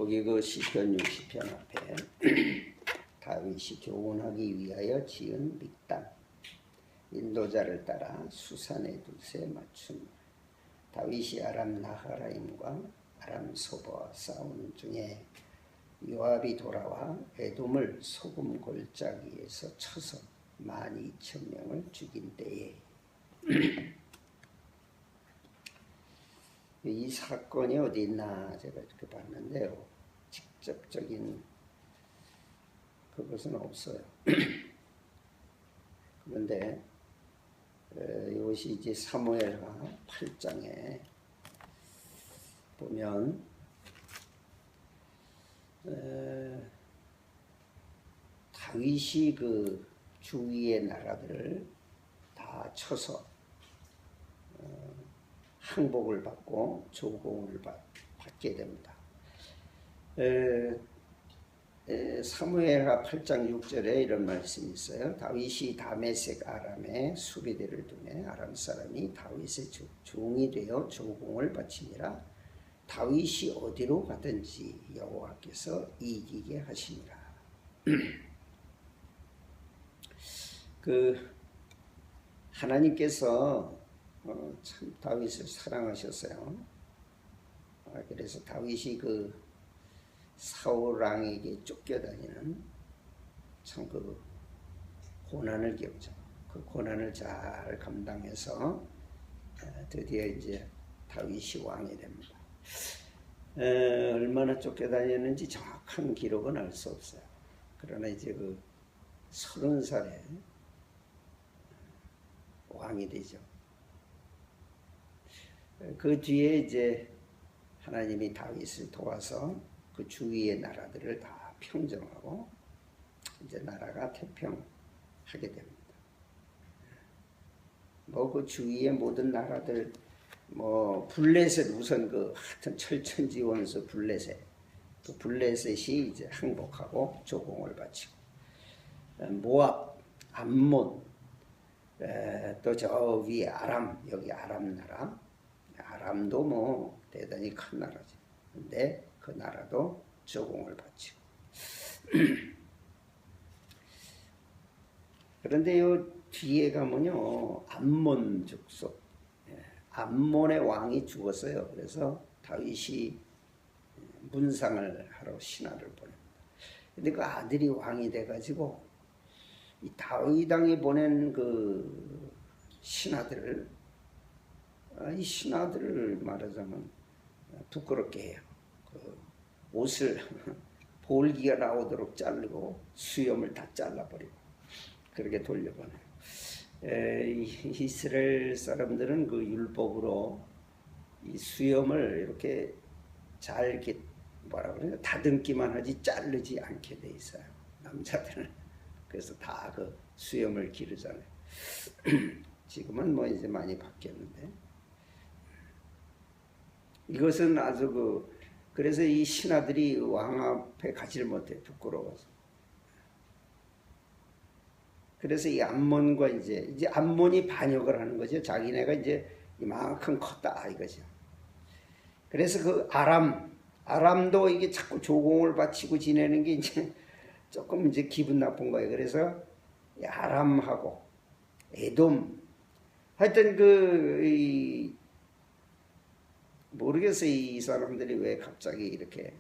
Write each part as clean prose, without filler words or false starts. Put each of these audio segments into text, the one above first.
거기 그 시편 60편 앞에 다윗이 교훈하기 위하여 지은 믹당, 인도자를 따라 수산의 둘세 맞춤. 다윗이 아람 나하라임과 아람 소바와 싸우는 중에 요압이 돌아와 에돔을 소금 골짜기에서 쳐서 12,000명을 죽인 때에 이 사건이 어디 있나 제가 이렇게 봤는데요. 직접적인 그것은 없어요. 그런데 이것이 이제 사무엘하 8장에 보면 다윗이 그 주위의 나라들을 다 쳐서 항복을 받고 조공을 받게 됩니다. 사무엘하 8장 6절에 이런 말씀이 있어요. 다윗이 다메섹 아람에 수비대를 두매 아람 사람이 다윗의 종이 되어 조공을 바치니라. 다윗이 어디로 가든지 여호와께서 이기게 하시니라. 그 하나님께서 참 다윗을 사랑하셨어요. 그래서 다윗이 그 사울 왕에게 쫓겨다니는 참 그 고난을 겪죠. 그 고난을 잘 감당해서 드디어 이제 다윗이 왕이 됩니다. 얼마나 쫓겨다녔는지 정확한 기록은 알 수 없어요. 그러나 이제 그 30살에 왕이 되죠. 그 뒤에 이제 하나님이 다윗을 도와서 그 주위의 나라들을 다 평정하고 이제 나라가 태평하게 됩니다. 뭐 그 주위의 모든 나라들 뭐 블레셋 우선 그 하여튼 철천지원수 블레셋 그 블레셋이 이제 항복하고 조공을 바치고 모압, 암몬 또 저 위에 아람 여기 아람 나라 아람도 뭐 대단히 큰 나라죠. 근데 그 나라도 조공을 바치고 그런데 요 뒤에 가면요 암몬 족속 암몬의 왕이 죽었어요. 그래서 다윗이 문상을 하러 신하를 보냅니다. 근데 그 아들이 왕이 돼가지고 이 다윗 왕이 보낸 그 신하들을 이 신하들을 말하자면 부끄럽게 해요. 그 옷을 볼기가 나오도록 자르고 수염을 다 잘라버리고 그렇게 돌려보내요. 이스라엘 사람들은 그 율법으로 이 수염을 이렇게 잘 이렇게 뭐라 그래요? 다듬기만 하지 자르지 않게 돼 있어요. 남자들은. 그래서 다 그 수염을 기르잖아요. 지금은 뭐 이제 많이 바뀌었는데 이것은 아주 그래서 이 신하들이 왕 앞에 가지를 못해 부끄러워서. 그래서 이 암몬과 이제 암몬이 반역을 하는 거죠. 자기네가 이제 이만큼 컸다 이거죠. 그래서 그 아람도 이게 자꾸 조공을 바치고 지내는 게 이제 조금 이제 기분 나쁜 거예요. 그래서 아람하고 에돔 하여튼 모르겠어요. 이 사람들이 왜 갑자기 이렇게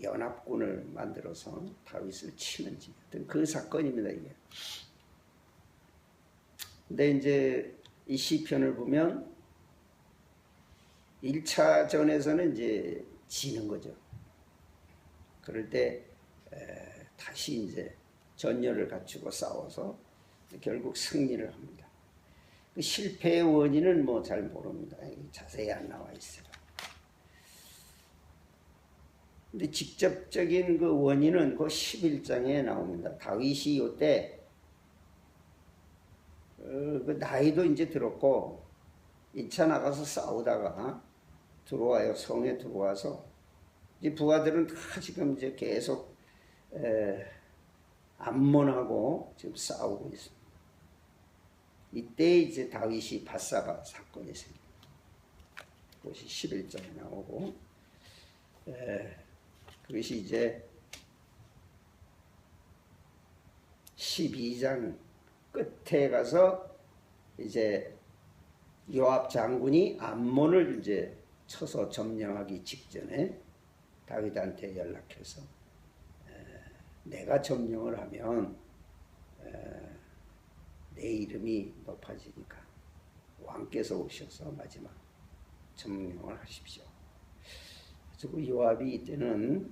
연합군을 만들어서 다윗을 치는지. 하여튼 그 사건입니다, 이게. 근데 이제 이 시편을 보면 1차 전에서는 이제 지는 거죠. 그럴 때 다시 이제 전열을 갖추고 싸워서 결국 승리를 합니다. 그 실패의 원인은 뭐 잘 모릅니다. 자세히 안 나와 있어요. 근데 직접적인 그 원인은 그 11장에 나옵니다. 다윗이 요때 그 나이도 이제 들었고 1차 나가서 싸우다가 들어와요. 성에 들어와서 이제 부하들은 다 지금 이제 계속 암몬하고 지금 싸우고 있습니다. 이때 이제 다윗이 밧사바 사건이 생깁니다. 그것이 11장에 나오고 그것이 이제 12장 끝에 가서 이제 요압 장군이 암몬을 이제 쳐서 점령하기 직전에 다윗한테 연락해서 내가 점령을 하면 내 이름이 높아지니까 왕께서 오셔서 마지막 점령을 하십시오. 그리고 요압이 이때는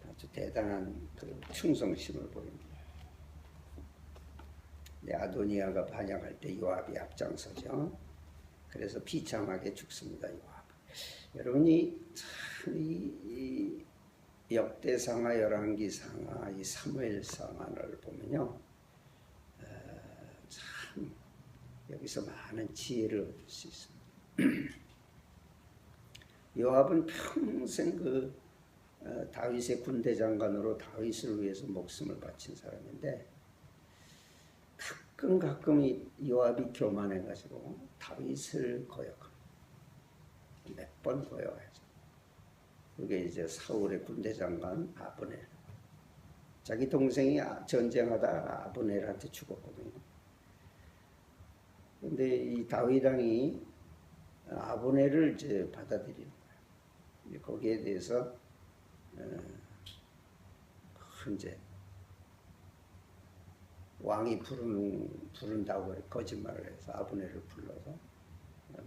아주 대단한 그 충성심을 보입니다. 아도니아가 반역할 때 요압이 앞장서죠. 그래서 비참하게 죽습니다. 요압. 여러분이 참 이 역대상하, 열왕기상하, 이 사무엘상하를 보면요, 참 여기서 많은 지혜를 얻을 수 있습니다. 요압은 평생 그 다윗의 군대 장관으로 다윗을 위해서 목숨을 바친 사람인데 가끔 이 요압이 교만해가지고 다윗을 거역합니다. 몇 번 거역하죠. 그게 이제 사울의 군대 장관 아브넬. 자기 동생이 전쟁하다 아브넬한테 죽었거든요. 근데 이 다윗 왕이 아브넬을 이제 받아들이는 거예요. 거기에 대해서 이제 왕이 부른다고 거짓말을 해서 아브넬을 불러서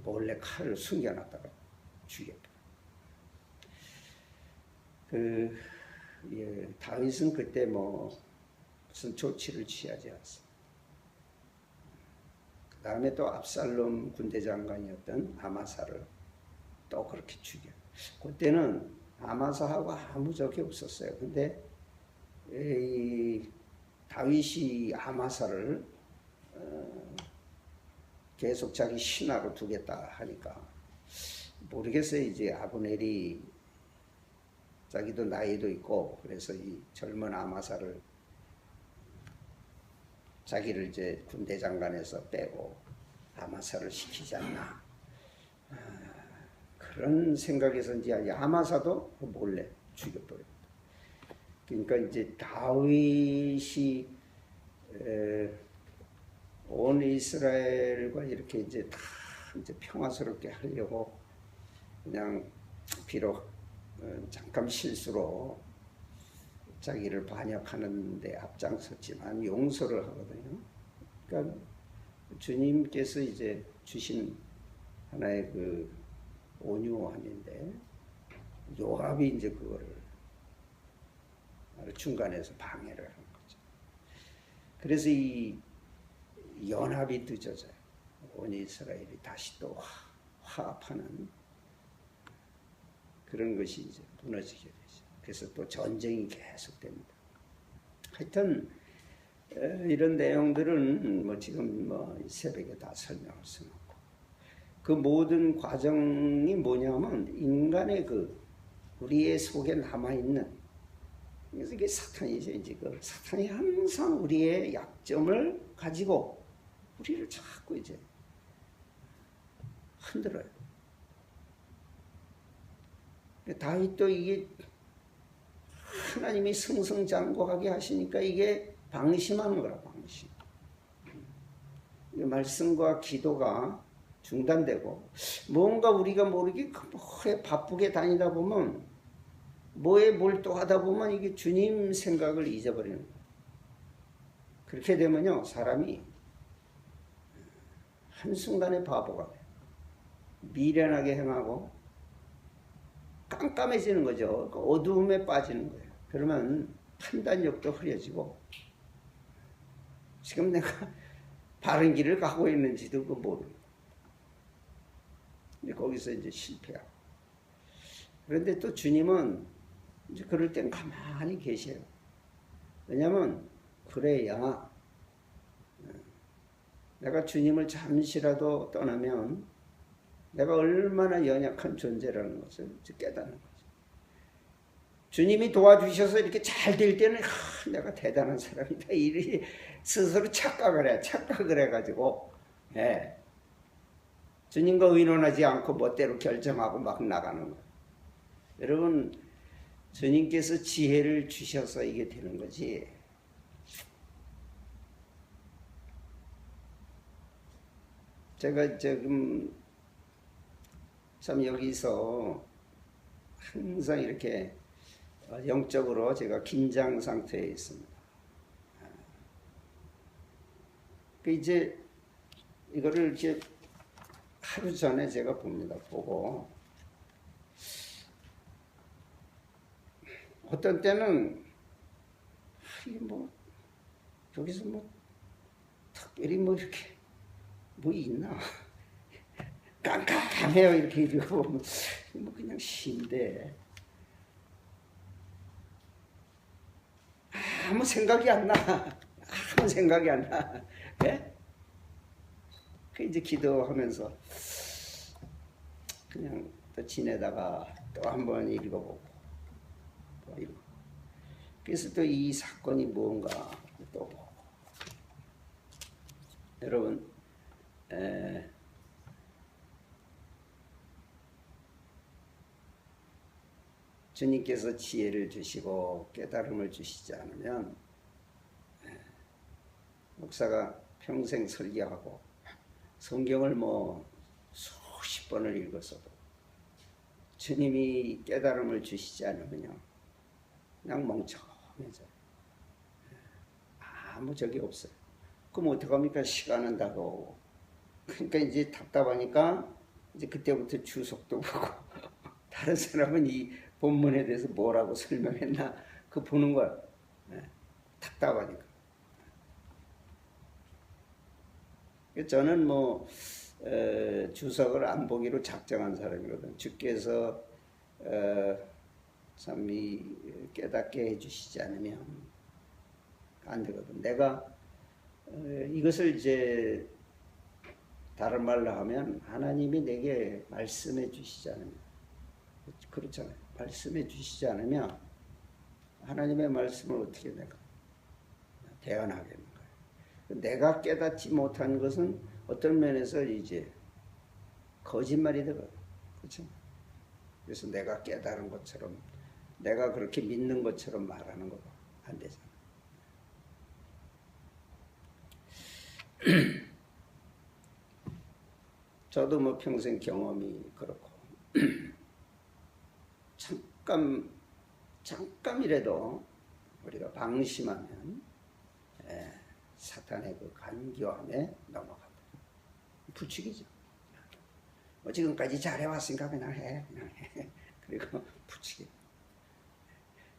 몰래 칼을 숨겨놨다가 죽였다. 다윗은 그때 무슨 조치를 취하지 않습니다. 그 다음에 또 압살롬 군대 장관이었던 아마사를 또 그렇게 죽여. 그때는 아마사하고 아무 적이 없었어요. 근데 다윗이 아마사를 계속 자기 신하로 두겠다 하니까 모르겠어요. 이제 아브넬이 자기도 나이도 있고 그래서 이 젊은 아마사를 자기를 이제 군대 장관에서 빼고 아마사를 시키지 않나 그런 생각에서인지 아마사도 몰래 죽여버립니다. 그러니까 이제 다윗이 온 이스라엘과 이렇게 이제 다 이제 평화스럽게 하려고 그냥 비록 잠깐 실수로 자기를 반역하는 데 앞장섰지만 용서를 하거든요. 그러니까 주님께서 이제 주신 하나의 그 온유함인데 요압이 이제 그거를 중간에서 방해를 한 거죠. 그래서 이 연합이 늦어져요. 온 이스라엘이 다시 또 화합하는 그런 것이 이제 무너지게 되죠. 그래서 또 전쟁이 계속됩니다. 하여튼 이런 내용들은 지금 새벽에 다 설명할 수는 없고 그 모든 과정이 뭐냐면 인간의 우리의 속에 남아 있는 그래서 이게 사탄이죠. 이제 사탄이 항상 우리의 약점을 가지고 우리를 자꾸 이제 흔들어요. 다윗도 이게 하나님이 승승장구하게 하시니까 이게 방심하는 거라, 방심. 말씀과 기도가 중단되고 뭔가 우리가 모르게 뭐에 바쁘게 다니다 보면 뭐에 몰두하다 보면 이게 주님 생각을 잊어버리는 거예요. 그렇게 되면요 사람이 한순간에 바보가 돼요. 미련하게 행하고 깜깜해지는 거죠. 어두움에 빠지는 거예요. 그러면 판단력도 흐려지고 지금 내가 바른 길을 가고 있는지도 모르고 거기서 이제 실패하고 그런데 또 주님은 이제 그럴 땐 가만히 계셔요. 왜냐하면 그래야 내가 주님을 잠시라도 떠나면 내가 얼마나 연약한 존재라는 것을 깨닫는 거죠. 주님이 도와주셔서 이렇게 잘 될 때는 내가 대단한 사람이다. 이리 스스로 착각을 해가지고 주님과 의논하지 않고 멋대로 결정하고 막 나가는 거예요. 여러분 주님께서 지혜를 주셔서 이게 되는 거지. 제가 지금 참 여기서 항상 이렇게 영적으로 제가 긴장 상태에 있습니다. 이제 이거를 이렇게 하루 전에 제가 봅니다. 보고 어떤 때는 뭐 여기서 뭐 특별히 뭐 이렇게 뭐 있나 깜깜해요. 이렇게 이러고 뭐 그냥 쉰데 아무 생각이 안 나. 아무 생각이 안 나. 예? 그 이제 기도하면서 그냥 또 지내다가 또 한번 읽어보고 또 읽고. 그래서 또 이 사건이 무언가 또 보고. 여러분 주님께서 지혜를 주시고 깨달음을 주시지 않으면 목사가 평생 설교하고 성경을 뭐 수십 번을 읽었어도 주님이 깨달음을 주시지 않으면요 그냥 멍청해져요. 아무 적이 없어요. 그럼 어떡합니까? 시간은 다가오고. 그러니까 이제 답답하니까 이제 그때부터 주석도 보고 다른 사람은 이 본문에 대해서 뭐라고 설명했나 그 보는 거야. 답답하니까. 저는 뭐 주석을 안 보기로 작정한 사람이거든. 주께서 참 깨닫게 해주시지 않으면 안 되거든. 내가 이것을 이제 다른 말로 하면 하나님이 내게 말씀해 주시지 않으면 그렇잖아요. 말씀해 주시지 않으면 하나님의 말씀을 어떻게 내가 대언하겠는 거예요. 내가 깨닫지 못한 것은 어떤 면에서 이제 거짓말이 되거든. 그렇죠? 그래서 내가 깨달은 것처럼 내가 그렇게 믿는 것처럼 말하는 거가 안 되잖아. 저도 뭐 평생 경험이 그렇고 잠깐이라도 우리가 방심하면 사탄의 그 간교함에 넘어간다. 부추기죠. 뭐 지금까지 잘해왔으니까 그냥 해. 그리고 부추기.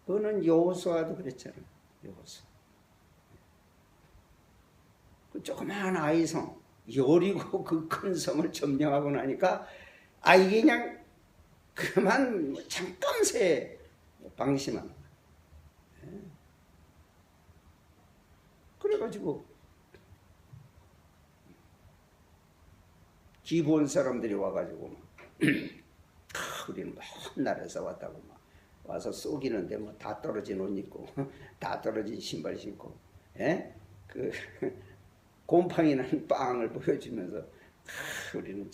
그거는 여호수아도 그랬잖아요. 여호수아. 그 조그마한 아이성 여리고 그 큰 성을 점령하고 나니까 이게 그냥 그만 잠깐 새 방심하는 거야. 그래가지고 기브온 사람들이 와가지고 우리는 먼 나라에서 왔다고 막 와서 쏘기는데 뭐 다 떨어진 옷 입고 다 떨어진 신발 신고 그 곰팡이 난 빵을 보여주면서 우리는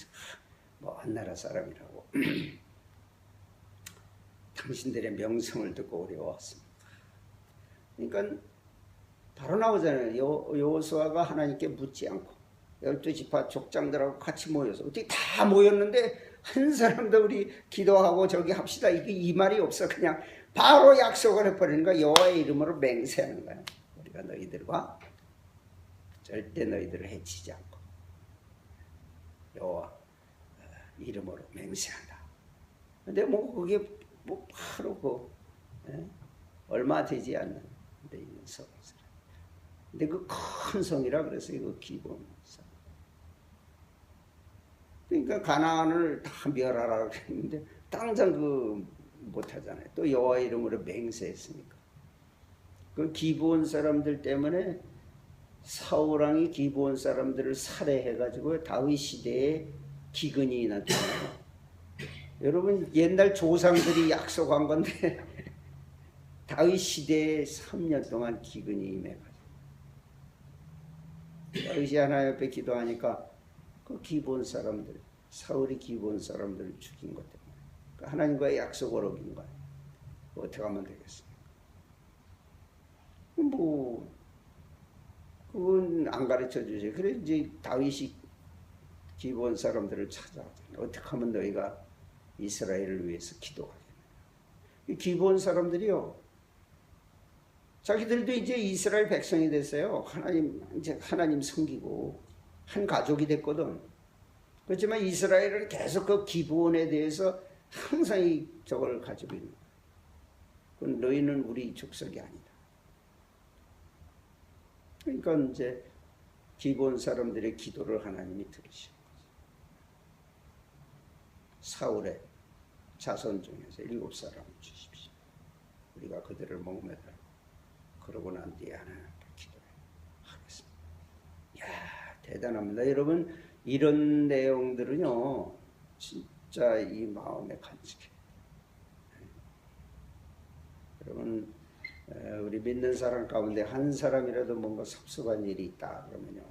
먼 나라 사람이라고 당신들의 명성을 듣고 우리가 왔습니다. 그러니까 바로 나오잖아요. 여호수아가 하나님께 묻지 않고 12지파 족장들하고 같이 모여서 어떻게 다 모였는데 한 사람도 우리 기도하고 저기 합시다 이 말이 없어. 그냥 바로 약속을 해버리는 거야. 여호와의 이름으로 맹세하는 거야. 우리가 너희들과 절대 너희들을 해치지 않고 여호와 이름으로 맹세한다. 근데 뭐 그게 뭐 바로 얼마 되지 않는 데 있는 성이잖아요. 근데 그 큰 성이라 그래서 이거 기본 성. 그러니까 가나안을 다 멸하라 그랬는데 당장 못하잖아요. 또 여호와 이름으로 맹세했으니까. 그 기브온 사람들 때문에 사울왕이 기브온 사람들을 살해해가지고 다윗 시대에 기근이 나타나요. 여러분 옛날 조상들이 약속한 건데 다윗 시대에 3년 동안 기근이 임해가지고 다윗이 하나님 앞에 기도하니까 그 기브온 사람들 사울이 기브온 사람들을 죽인 것 때문에 하나님과의 약속을 어긴 거예요. 어떻게 하면 되겠습니까? 뭐 그건 안 가르쳐 주지. 그래 이제 다윗이 기브온 사람들을 찾아오더니 어떻게 하면 너희가 이스라엘을 위해서 기도하겠느냐. 기브온 사람들이요, 자기들도 이제 이스라엘 백성이 됐어요. 이제 하나님 섬기고 한 가족이 됐거든. 그렇지만 이스라엘은 계속 그 기브온에 대해서 항상 저걸 가지고 있는 거야. 그건 너희는 우리 족속이 아니다. 그러니까 이제 기브온 사람들의 기도를 하나님이 들으신 거죠. 사울의 자손 중에서 7사람을 주십시오. 우리가 그들을 목매달고 그러고 난 뒤에 하나님께 기도하겠습니다. 이야, 대단합니다. 여러분, 이런 내용들은요, 진짜 이 마음에 간직해요. 여러분, 우리 믿는 사람 가운데 한 사람이라도 뭔가 섭섭한 일이 있다 그러면요,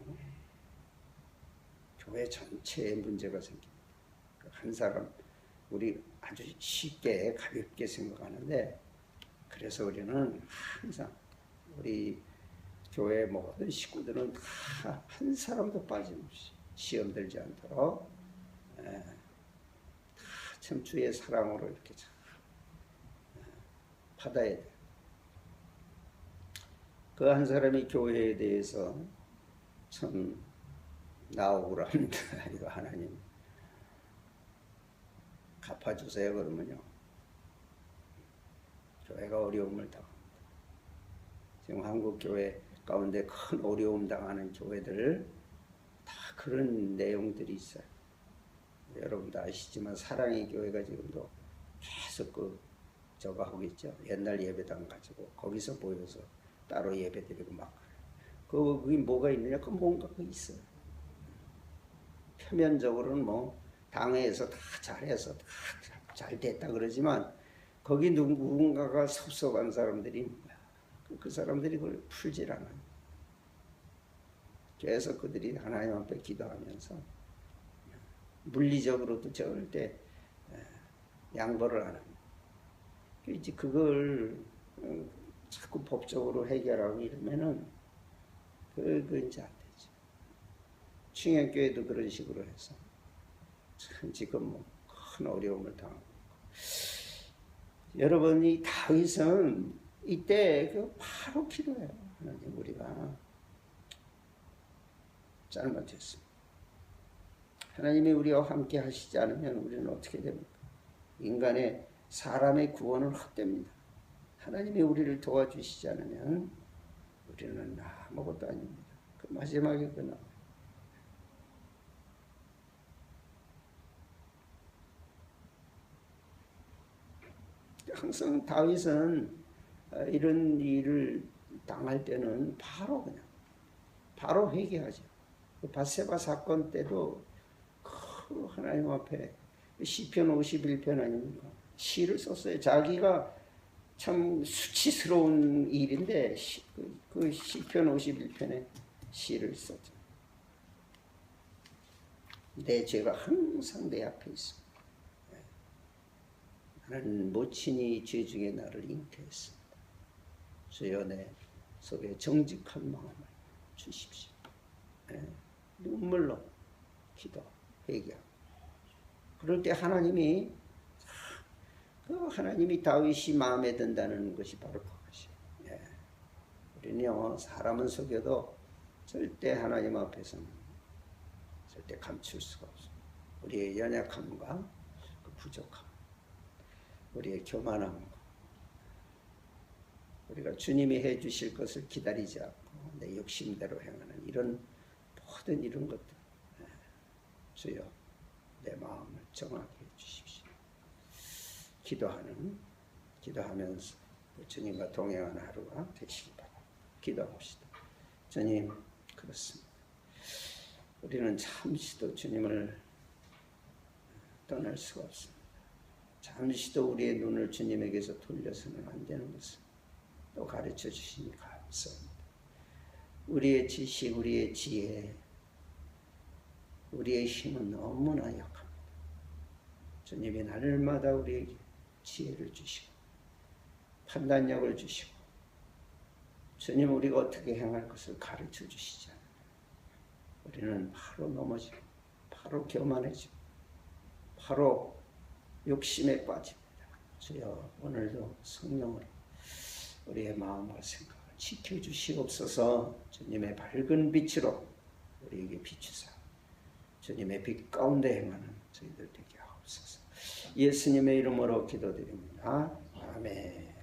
교회 전체에 문제가 생깁니다. 한 사람, 우리 아주 쉽게 가볍게 생각하는데, 그래서 우리는 항상 우리 교회 모든 식구들은 다 한 사람도 빠짐없이 시험 들지 않도록 다 참 주의 사랑으로 이렇게 잘 받아야 돼. 그 한 사람이 교회에 대해서 참 나오고 합니다. 이거 하나님 갚아주세요 그러면요, 교회가 어려움을 당합니다. 지금 한국 교회 가운데 큰 어려움 당하는 교회들 다 그런 내용들이 있어요. 여러분도 아시지만 사랑의 교회가 지금도 계속 저거 하고 있죠. 옛날 예배당 가지고 거기서 모여서 따로 예배드리고 막 그래요. 그게 뭐가 있느냐? 그 뭔가 있어요. 표면적으로는 뭐 당회에서 다 잘해서 다 잘 됐다 그러지만 거기 누군가가 섭섭한 사람들이 그 사람들이 그걸 풀질 않아요. 그래서 그들이 하나님 앞에 기도하면서 물리적으로도 절대 양보를 안 합니다. 이제 그걸 자꾸 법적으로 해결하고 이러면은 그거 이제 안 되죠. 충현교회도 그런 식으로 해서 참 지금 뭐 큰 어려움을 당하고 있고. 여러분이 다윗은 이때 바로 기도해요. 하나님, 우리가 잘못했습니다. 하나님이 우리와 함께 하시지 않으면 우리는 어떻게 됩니까? 사람의 구원은 헛됩니다. 하나님이 우리를 도와주시지 않으면 우리는 아무것도 아닙니다. 그 마지막에 나와요. 항상 다윗은 이런 일을 당할 때는 바로 회개하죠. 바세바 사건 때도 하나님 앞에 시편 51편 아닙니까? 시를 썼어요. 자기가 참 수치스러운 일인데 그 시편 51편에 시를 썼죠. 내 죄가 항상 내 앞에 있습니다. 나는 모친이 죄 중에 나를 잉태했습니다. 주여 내 속에 정직한 마음을 주십시오. 눈물로 기도, 회개하고. 그럴 때 하나님이 다윗이 마음에 든다는 것이 바로 그것이에요. 우리는요, 사람은 속여도 절대 하나님 앞에서는 절대 감출 수가 없습니다. 우리의 연약함과 그 부족함, 우리의 교만함과 우리가 주님이 해주실 것을 기다리지 않고 내 욕심대로 행하는 모든 이런 것들, 주여 내 마음을 정하게 해주십시오. 기도하면서 주님과 동행하는 하루가 되시기 바랍니다. 기도합시다. 주님, 그렇습니다. 우리는 잠시도 주님을 떠날 수가 없습니다. 잠시도 우리의 눈을 주님에게서 돌려서는 안 되는 것을 또 가르쳐 주시니 감사합니다. 우리의 지식, 우리의 지혜, 우리의 힘은 너무나 약합니다. 주님이 날마다 우리에게 지혜를 주시고 판단력을 주시고 주님 우리가 어떻게 행할 것을 가르쳐 주시잖아요. 우리는 바로 넘어지고 바로 교만해지고 바로 욕심에 빠집니다. 주여 오늘도 성령을 우리의 마음과 생각을 지켜주시옵소서. 주님의 밝은 빛으로 우리에게 비추사 주님의 빛 가운데 행하는 저희들 되게 하옵소서. 예수님의 이름으로 기도드립니다. 아멘.